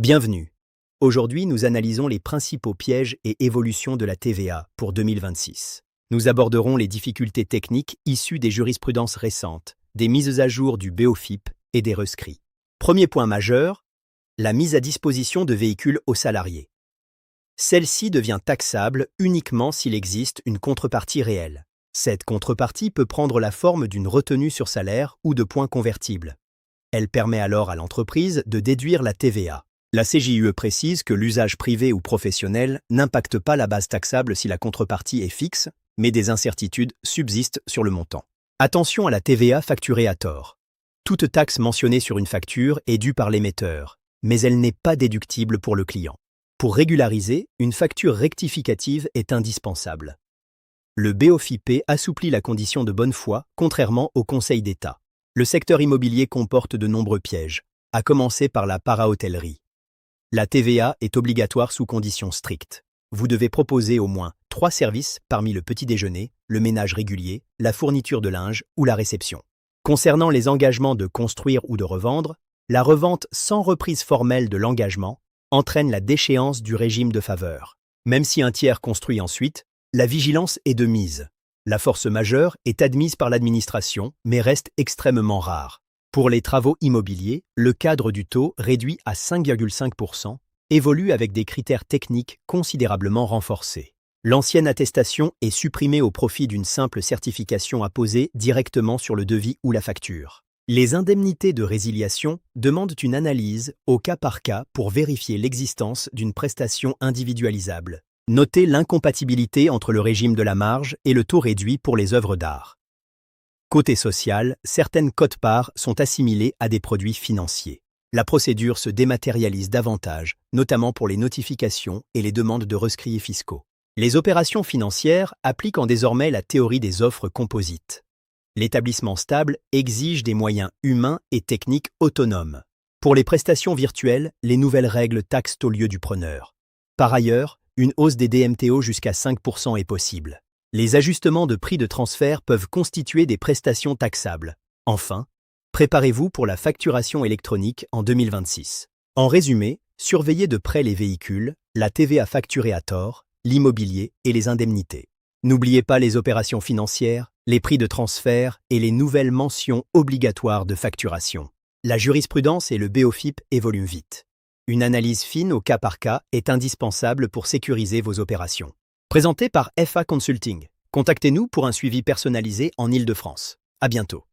Bienvenue. Aujourd'hui, nous analysons les principaux pièges et évolutions de la TVA pour 2026. Nous aborderons les difficultés techniques issues des jurisprudences récentes, des mises à jour du BOFIP et des rescrits. Premier point majeur, la mise à disposition de véhicules aux salariés. Celle-ci devient taxable uniquement s'il existe une contrepartie réelle. Cette contrepartie peut prendre la forme d'une retenue sur salaire ou de points convertibles. Elle permet alors à l'entreprise de déduire la TVA. La CJUE précise que l'usage privé ou professionnel n'impacte pas la base taxable si la contrepartie est fixe, mais des incertitudes subsistent sur le montant. Attention à la TVA facturée à tort. Toute taxe mentionnée sur une facture est due par l'émetteur, mais elle n'est pas déductible pour le client. Pour régulariser, une facture rectificative est indispensable. Le BOFIP assouplit la condition de bonne foi, contrairement au Conseil d'État. Le secteur immobilier comporte de nombreux pièges, à commencer par la para-hôtellerie. La TVA est obligatoire sous conditions strictes. Vous devez proposer au moins 3 services parmi le petit déjeuner, le ménage régulier, la fourniture de linge ou la réception. Concernant les engagements de construire ou de revendre, la revente sans reprise formelle de l'engagement entraîne la déchéance du régime de faveur. Même si un tiers construit ensuite, la vigilance est de mise. La force majeure est admise par l'administration, mais reste extrêmement rare. Pour les travaux immobiliers, le cadre du taux réduit à 5,5% évolue avec des critères techniques considérablement renforcés. L'ancienne attestation est supprimée au profit d'une simple certification apposée directement sur le devis ou la facture. Les indemnités de résiliation demandent une analyse au cas par cas pour vérifier l'existence d'une prestation individualisable. Notez l'incompatibilité entre le régime de la marge et le taux réduit pour les œuvres d'art. Côté social, certaines quotes-parts sont assimilées à des produits financiers. La procédure se dématérialise davantage, notamment pour les notifications et les demandes de rescrits fiscaux. Les opérations financières appliquent désormais la théorie des offres composites. L'établissement stable exige des moyens humains et techniques autonomes. Pour les prestations virtuelles, les nouvelles règles taxent au lieu du preneur. Par ailleurs, une hausse des DMTO jusqu'à 5% est possible. Les ajustements de prix de transfert peuvent constituer des prestations taxables. Enfin, préparez-vous pour la facturation électronique en 2026. En résumé, surveillez de près les véhicules, la TVA facturée à tort, l'immobilier et les indemnités. N'oubliez pas les opérations financières, les prix de transfert et les nouvelles mentions obligatoires de facturation. La jurisprudence et le BOFIP évoluent vite. Une analyse fine au cas par cas est indispensable pour sécuriser vos opérations. Présenté par FA Consulting. Contactez-nous pour un suivi personnalisé en Île-de-France. À bientôt.